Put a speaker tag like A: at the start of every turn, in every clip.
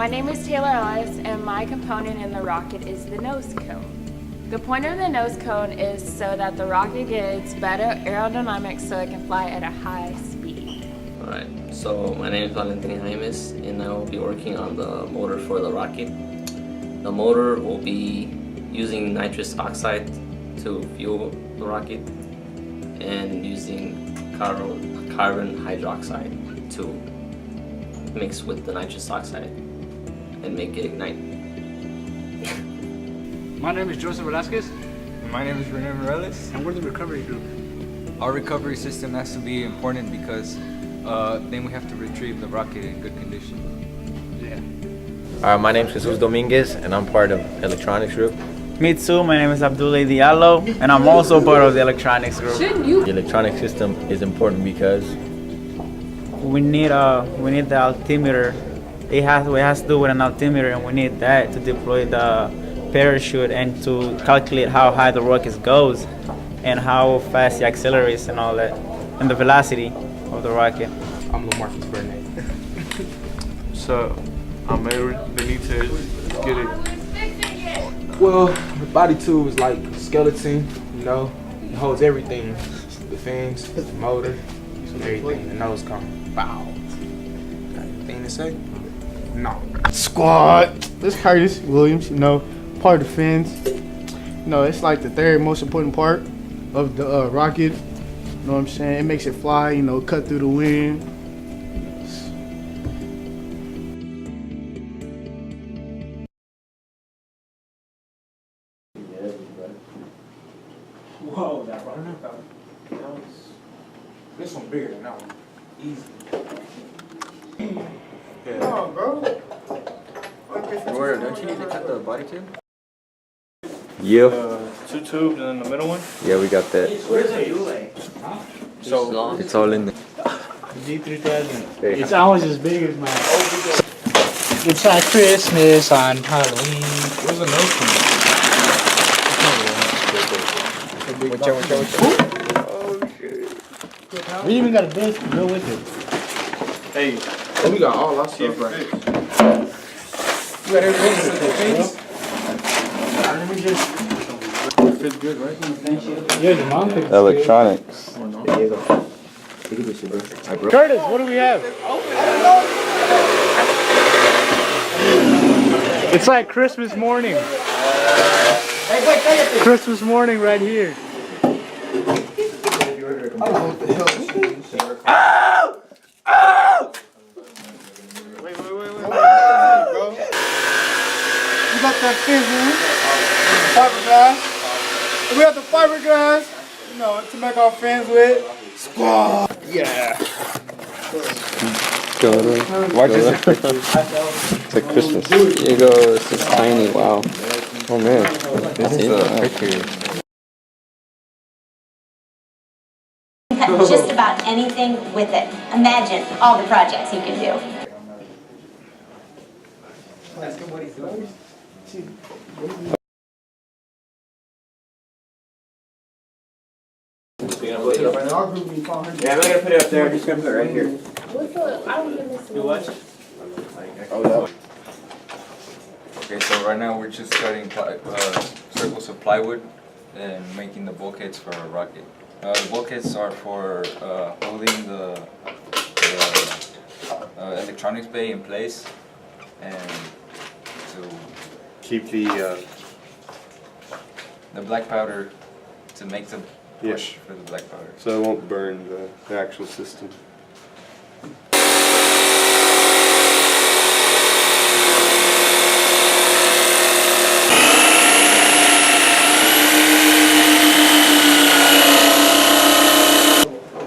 A: My name is Taylor Ellis, and my component in the rocket is the nose cone. The point of the nose cone is so that the rocket gets better aerodynamics so it can fly at a high speed.
B: Alright, so my name is Valentin Jaimes, and I will be working on the motor for the rocket. The motor will be using nitrous oxide to fuel the rocket and using carbon hydroxide to mix with the nitrous oxide and make it ignite.
C: My name is Joseph Velasquez.
D: My name is Rene Morales.
C: And we're the recovery group.
D: Our recovery system has to be important because then we have to retrieve the rocket in good condition.
C: Yeah.
E: My name is Jesus Dominguez, and I'm part of electronics group.
F: Me too, my name is Abdullah Diallo, and I'm also part of the electronics group.
E: The electronic system is important because
F: We need the altimeter. It has to do with an altimeter, and we need that to deploy the parachute and to calculate how high the rocket goes and how fast it accelerates and all that, and the velocity of the rocket.
G: I'm Lamarcus Burnett.
H: So, I'm Manor. They need to get it.
G: Well, the body tube is like a skeleton, you know. It holds everything. The fins, the motor, everything. The nose cone. Bow. Got anything to say? No.
I: Squad. This Curtis Williams, you know, part of the fins. You know, it's like the third most important part of the rocket. You know what I'm saying? It makes it fly, you know, cut through the wind.
G: Whoa, that running up. This one bigger than that one. Easy.
I: Come on, bro.
D: Where, don't you need to cut the body tube?
E: yeah,
H: 2 tubes and then the middle one.
E: yeah, we got that.
H: So,
E: It's all in there.
C: G3000. It's almost as big as mine. It's like Christmas on Halloween.
D: Where's the nose from? Watch out.
C: We even got a disc to go with it.
H: hey,
G: We got all our stuff right.
H: fix.
G: You got everything except the fins?
C: Let me just.
G: It fits good, right?
C: Yeah, the mom picked
E: Electronics.
C: Curtis, what do we have? It's like Christmas morning. Christmas morning right here.
I: Wait, bro. We got that fins in. Fiberglass. We got the fiberglass, you know, to make our fins with. Squad. Yeah.
E: Watch this. It's like Christmas. Here you go. It's just tiny. Wow. Oh man. This is picture.
J: Cut just about anything with it. Imagine all the projects you can do.
G: Yeah, I'm not gonna put it up there. I'm just gonna put it right here.
D: Okay, so right now we're just cutting circles of plywood and making the bulkheads for a rocket. The bulkheads are for holding the electronics bay in place and to
H: Keep the,
D: black powder to make the push
H: Yeah.
D: for the black powder.
H: so it won't burn the actual system.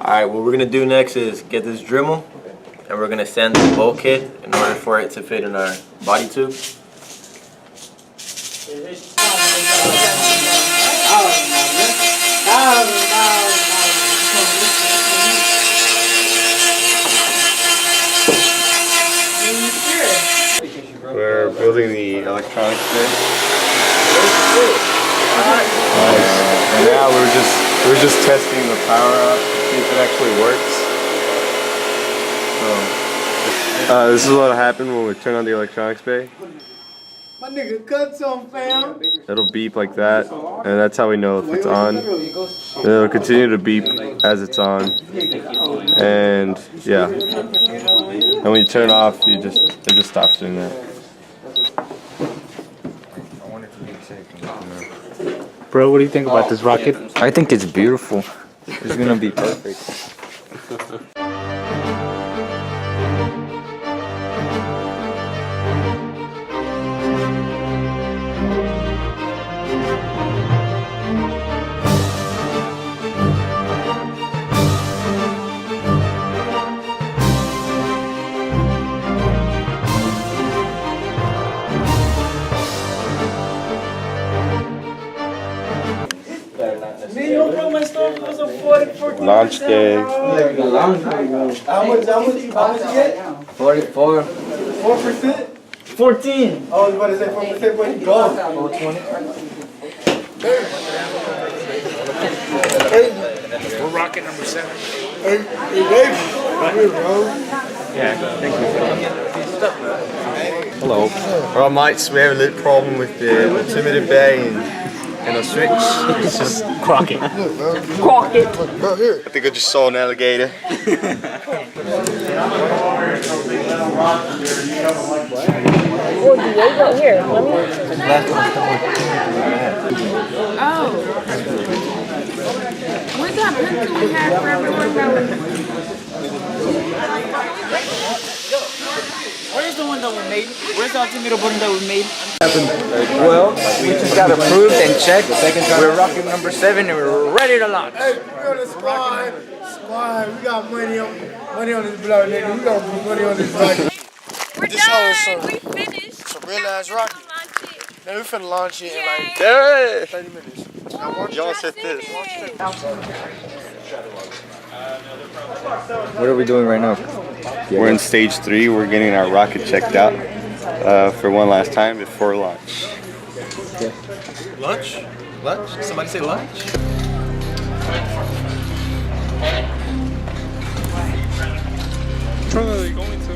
E: Alright, what we're gonna do next is get this Dremel, and we're gonna sand the bulkhead in order for it to fit in our body tube.
H: We're building the electronics bit. And now we're just testing the power out, see if it actually works. So
E: This is what'll happen when we turn on the electronics bay.
I: My nigga cut some, fam.
E: It'll beep like that, and that's how we know if it's on. And it'll continue to beep as it's on, and yeah. And when you turn it off, it just stops doing that.
C: Bro, what do you think about this rocket?
K: I think it's beautiful. It's gonna be perfect.
E: Launch day.
I: How much you get?
K: 44.
I: 4%?
F: 14.
I: Oh, you about to say 4%, but you go. 20.
C: We're rocket number 7.
I: Hey, baby.
C: Yeah, thank you.
E: Hello. Alright mates, we have a little problem with the altimeter bay and the switch. It's just
C: Crockett.
I: Crockett.
E: I think I just saw an alligator.
A: Oh, Diego, here, let me. Oh. What's that picture we had for everyone that was...
F: Where's the one that we made? Where's the altimeter button that we made?
K: Well, we just got approved and checked. We're rocket number 7 and we're ready to launch.
I: Hey, we're on the squad. Squad, we got money on this block, nigga. We gonna put money on this rocket.
A: We're done! We finished!
I: It's a real ass rocket. Now we finna launch it in like
E: Hey!
I: 30 minutes.
E: Y'all said this.
K: What are we doing right now?
E: We're in stage 3. We're getting our rocket checked out for one last time before launch.
G: Lunch? Lunch? Somebody say lunch?
C: Which one are they going to?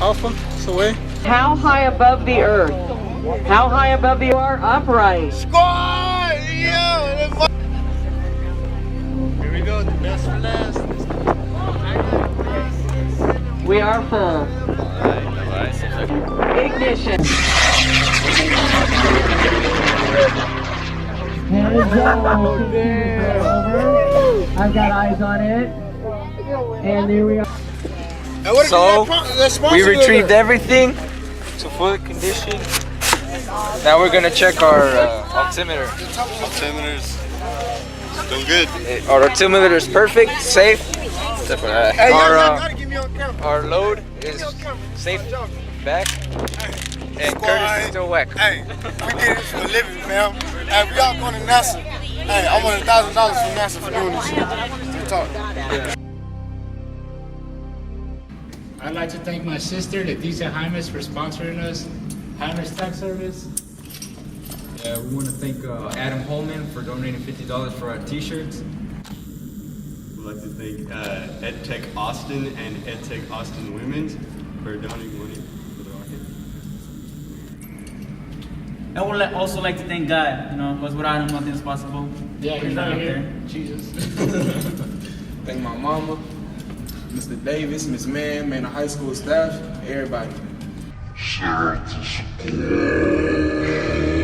C: Alpha? It's away?
L: How high above the earth? How high above the earth? Upright.
I: Squad! Yeah! Here we go, the best for last.
L: We are full. Ignition. I've got eyes on it. And here we are.
K: So, we retrieved everything to full condition. Now we're gonna check our altimeter.
E: Altimeter's still good.
K: Our altimeter is perfect, safe. Except for that. Our load is safe back. And Curtis is still whack.
I: Hey, we did this for a living, fam. Hey, we all going to NASA. Hey, I want $1,000 from NASA for doing this shit. Good talk.
C: I'd like to thank my sister, Leticia Jaimes, for sponsoring us. Jaimes Tax Service.
M: Yeah, we want to thank Adam Holman for donating $50 for our t-shirts.
N: We'd like to thank EdTech Austin and EdTech Austin Women's for donating money for the rocket.
F: I would also like to thank God, because without him nothing's possible.
C: Yeah, he's not here. Jesus.
G: Thank my mama, Mr. Davis, Miss Manor High School staff, everybody.
O: Shout out to school.